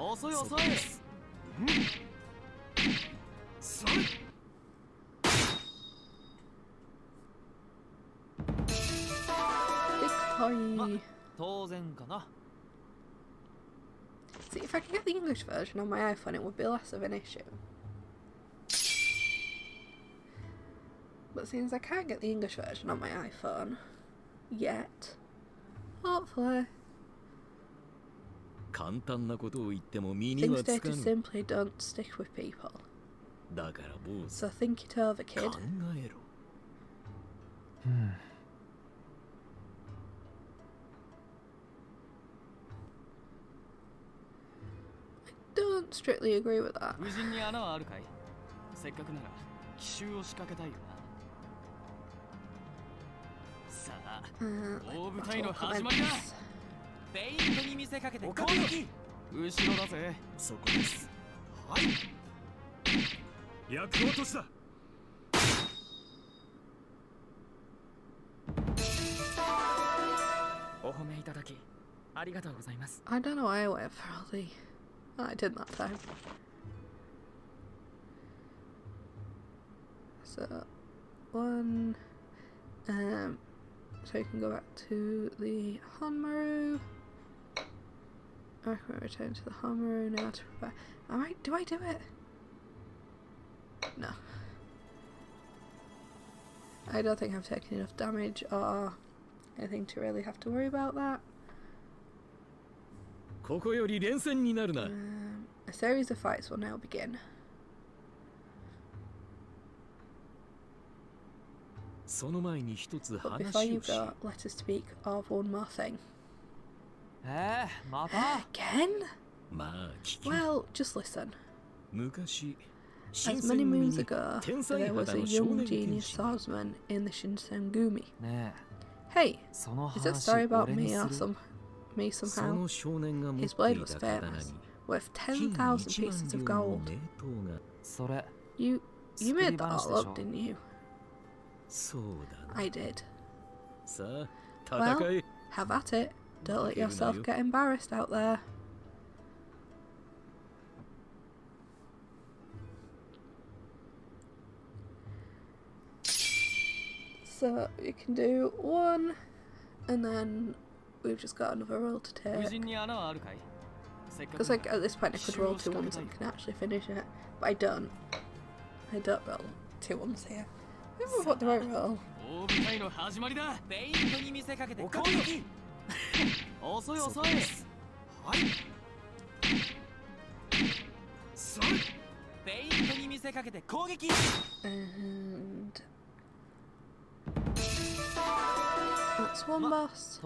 Big toy. See, if I could get the English version on my iPhone, it would be less of an issue. But since I can't get the English version on my iPhone yet, hopefully. Things stated simply don't stick with people. So think it over, kid. I don't strictly agree with that. I don't know why I went for all the... Oh, I did that time. So, one... so you can go back to the Honmaru. I can return to the Honmaru now to prepare. Alright, do I do it? No. I don't think I've taken enough damage or anything to really have to worry about that. A series of fights will now begin. But before you go, let us speak of one more thing. Again? Well, just listen. As many moons ago, there was a young genius swordsman in the Shinsengumi. Hey, is that story about me or me somehow? His blade was famous, worth 10,000 pieces of gold. You made that all up, didn't you? I did. Well, have at it. Don't let yourself get embarrassed out there. So you can do one, and then we've just got another roll to take. Because like at this point I could roll 2 ones and can actually finish it, but I don't. I don't roll 2 ones here. What do I roll? And that's one boss.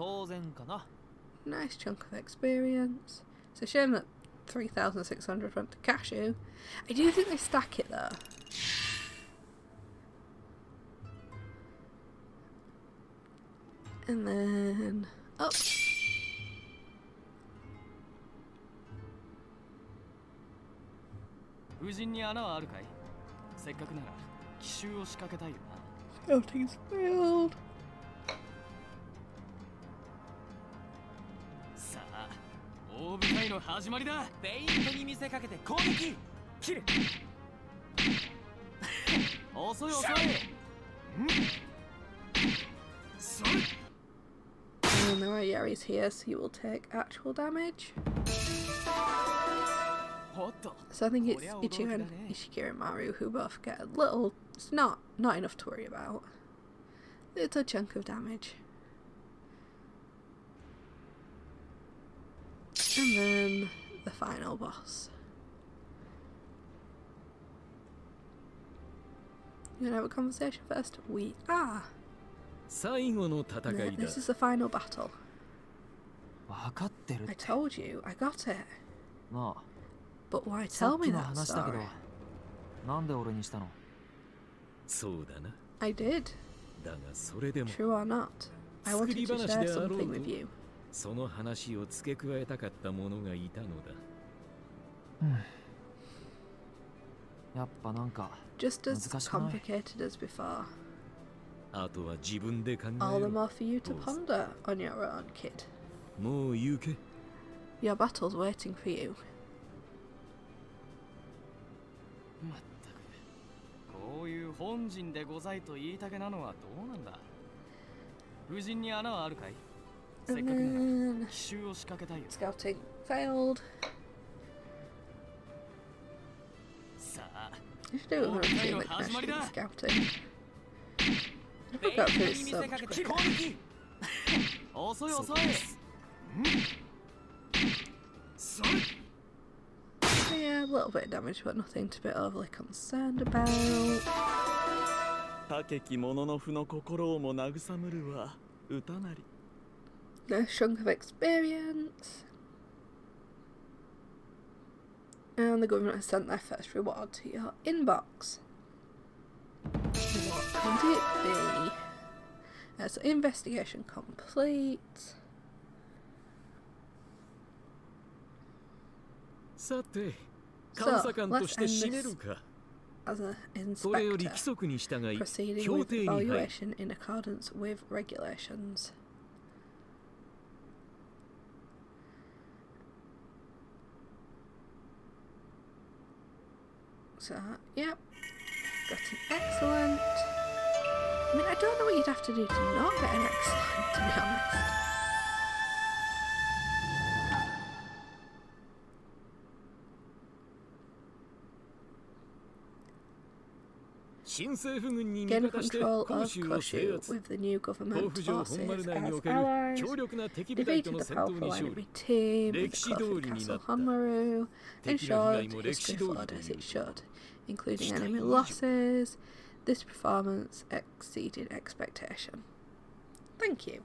Nice chunk of experience. It's a shame that 3,600 went to cashew. I do think they stack it though. And then up. Scouting's failed. And there are Yari's here, so you will take actual damage. So I think it's Ichigo and Ishikiri and Maru who both get a little, it's not enough to worry about. Little chunk of damage. And then the final boss. You gonna have a conversation first? We are. This is the final battle. I told you, I got it. But why tell me that story? I did. True or not, I wanted to share something with you. Just as complicated as before. All the more for you to ponder on your own, kid. Your battle's waiting for you. And then scouting failed. You should do it with a team that can actually do scouting. I forgot to do this so much quicker. Yeah, a little bit of damage, but nothing to be overly concerned about. Nice chunk of experience. And the government has sent their first reward to your inbox. What could it be? So investigation complete. So let's end this as an inspector, proceeding with evaluation in accordance with regulations. So, yep, got an excellent. I mean, I don't know what you'd have to do to not get an excellent, to be honest. Gain control of Koshu with the new government forces as allies. Defeated the powerful enemy team with the Kofu Castle Honmaru. Ensured history flowed as it should, including enemy losses. This performance exceeded expectation. Thank you.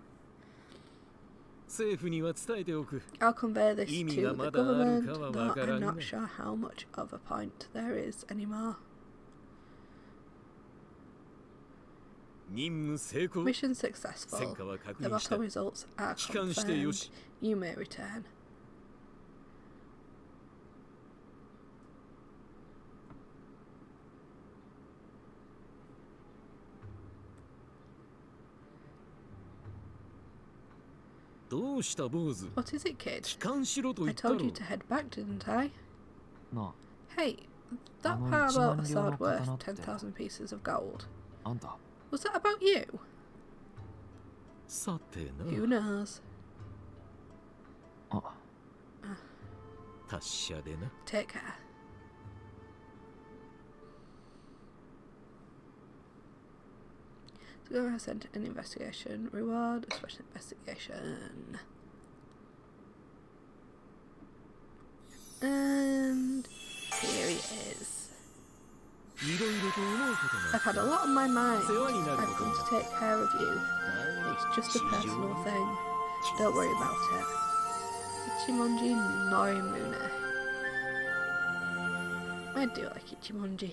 I'll convey this to the government, though I'm not sure how much of a point there is anymore. Mission successful. The battle results are confirmed. You may return. What is it, kid? I told you to head back, didn't I? Hey, that part about a sword worth 10,000 pieces of gold. Was that about you? Who knows? Take care. So go ahead, send an investigation reward, a special investigation. And here he is. I've had a lot on my mind. I've come to take care of you. It's just a personal thing. Don't worry about it. Ichimonji Norimune. I do like Ichimonji.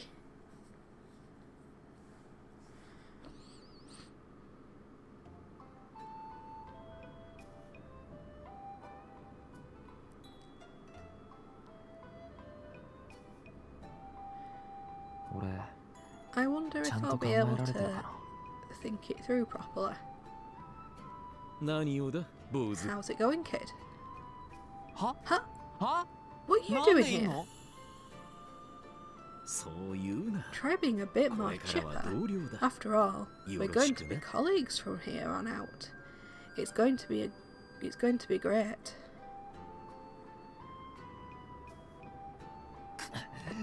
I wonder if I'll be able to think it through properly. How's it going, kid? Huh? What are you doing here? Try being a bit more chipper. After all, we're going to be colleagues from here on out. It's going to be great.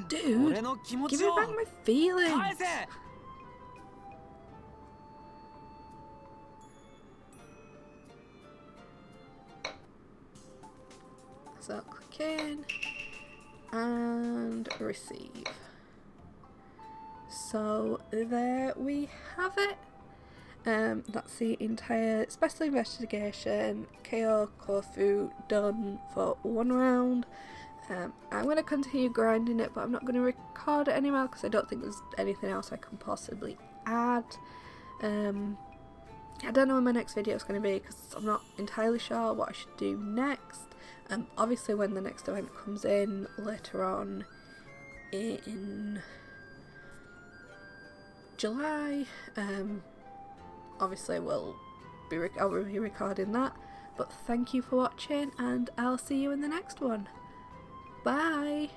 Dude, give me back my feelings. So click in and receive. So there we have it. That's the entire special investigation. KO Kofu done for one round. I'm going to continue grinding it, but I'm not going to record it anymore because I don't think there's anything else I can possibly add. I don't know when my next video is going to be because I'm not entirely sure what I should do next. Obviously when the next event comes in later on in July, obviously I'll be recording that. But thank you for watching and I'll see you in the next one. Bye!